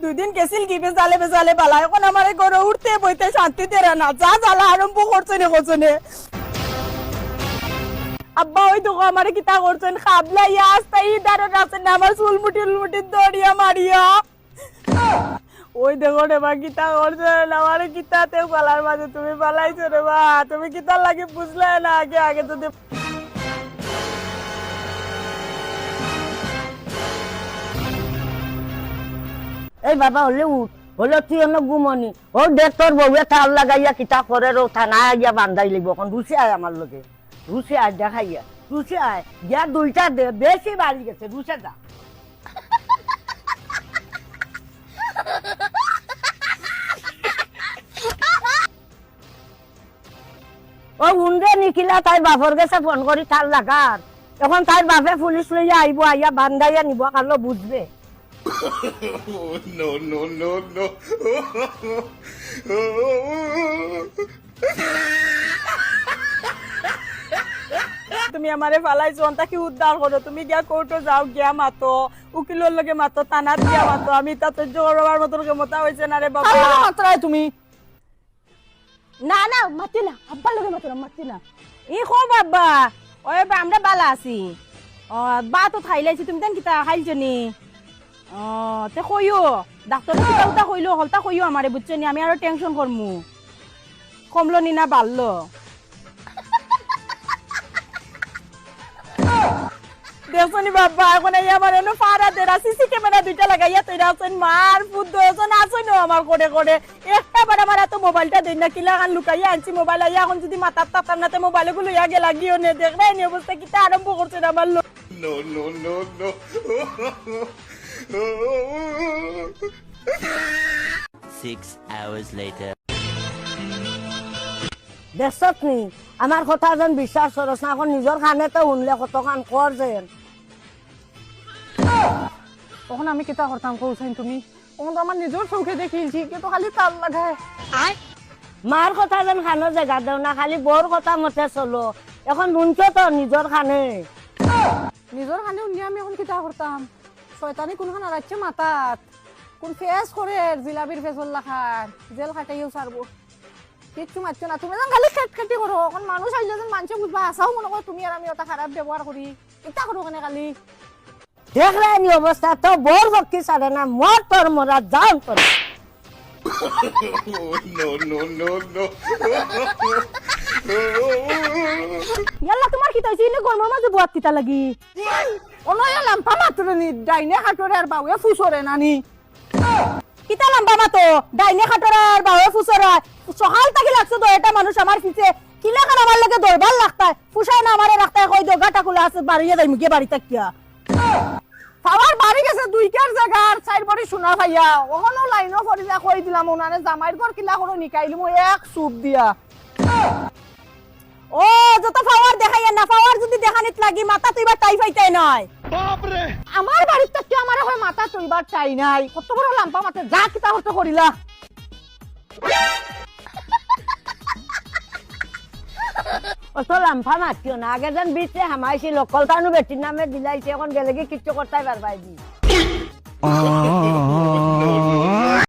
দুদিন গেছিল কি বেজালে বালা এখন আমার ঘরে উঠতে বইতে শান্তি দেরা না যা জ্বালা আরম্ভ করছনে আব্বা ওই দেখো আমার কিতা করছেন খাবলা ইয়াস্তাই দাঁড়ো রাখছেন আমার চুল মুটি দড়িয়া মারিয়া ওই দেখো রে বা কিতা করছেন আমার কিতাতে পালার মাঝে তুমি পালাইছো রে বা তুমি কিতা লাগে বুঝলে না আগে যদি এই বাবা হলে উঠ হলে তুই অন্য ঘুমনি ও দেখ তোর বউয়ে থাল লাগাইয়া কিতা করে রো থানা গিয়া বান্ধাই লিব এখন রুচি আয় আমার লগে রুচি আয় দেখাইয়া রুচি আয় গিয়া দুইটা দে বেশি বাড়ি গেছে রুচে যা ও উন্ডে নিখিলা তাই বাপর গেছে ফোন করি থাল লাগার এখন তাই বাপে পুলিশ লইয়া আইব আইয়া বান্ধাইয়া নিব কালো বুঝবে no. তুমি আমারে ফালাইছো তাকে উদ্ধার করো তুমি গিয়া কোর্টে যাও গিয়া মাতো উকিলের লগে মাতো থানাত গিয়া মাতো আমি তাতে জোরবার মতন ক্ষমতা হইছে না রে বাবা মাত্রায় তুমি না মাতি না আব্বার লগে মাতি না ই কো বাবা ওই আমরা বালা আছি ও বা তো খাইলাইছি তুমি তেন কিতা খাইছো নি ও তে কইও ডাক্তার কিতা কইলো হলতা কইও আমারে বুঝছো নি আমি আরো টেনশন করমু কমলো নি না বাড়লো দেখছনি বাবা এখন এই আমার এনো ফারা দেরা সিসি ক্যামেরা দুইটা লাগাইয়া তৈরি আছেন মার বুদ্ধ এজন আছেন আমার করে একটা বার আমার এত মোবাইলটা দেই না কিলা গান লুকাইয়া আনছি মোবাইল আইয়া এখন যদি মাথার তাতাম না তে মোবাইল গুলো ইয়া গে লাগিও নে দেখ না এই অবস্থা কিটা আরম্ভ করছে আমার লোক No. 6 hours later. দেখছত নি আমার কথা যেন বিশ্বাস করছ না এখন নিজের খানে তো শুনলে কত কান করছেন তখন আমি কিতা করতাম কৌছেন তুমি তখন তো আমার নিজের চোখে দেখিলছি কিন্তু খালি তাল লাগায় মার কথা যেন খানো জায়গা দেও না খালি বোর কথা মতে চলো এখন শুনছো তো নিজের খানে নিজের খানে উনি আমি এখন কিতা করতাম শয়তানি কোনখান আরাইছে মাথাত কোন ফেস করে জিলাবির ফেসল লাখার জেল খাটাইও সারবো কিচ্ছু মারছো না তুমি খালি কাটি করো এখন মানুষ আইলে যেন মানুষ বুঝবা আসাও মনে করো তুমি আর আমি ওটা খারাপ ব্যবহার করি কিতা করো কেন খালি দেখলে নি অবস্থা তো বোর ভক্তি ছাড়ে না মর তোর মরা যাও তোর No. ইয়াল্লা তোমার কিতা হইছে ইনে গরমের মাঝে বুয়াত কিতা লাগি অনয়া লাম্পা মাত্র নি ডাইনে খাটরে আর বাউয়ে ফুসরে নানি কিতা লাম্পা মাতো ডাইনে খাটরে আর বাউয়ে ফুসরে সকাল থেকে লাগছে তো এটা মানুষ আমার পিছে কিলা খান আমার লাগে দরবার লাগতায় ফুসায় না আমারে রাখতায় কই দো গাটা কুলা আছে বাড়িয়ে যাই মুকে বাড়ি তাকিয়া পাওয়ার বাড়ি গেছে দুইটার জায়গার চার বাড়ি শোনা ভাইয়া ওখানেও লাইনও পড়ি যা কই দিলাম ওনারে জামাইর ঘর কিলা করে নিকাইলি মই এক সুপ দিয়া ও যত পাওয়ার দেখাইয়া না পাওয়ার যদি দেখানিত লাগি মাথা তুইবার টাই ফাইতাই নাই বাপ রে আমার বাড়ির তো আমার হয় মাথা তুইবার টাই নাই কত বড় লাম্পা মাথা যা কিতা করতে করিলা অত লাম্পা মাতিও না আগে যেন বিচে হামাইছিল কলতানু বেটির নামে দিলাইছে এখন গেলে কি কিচ্ছু করতে পারবাই দি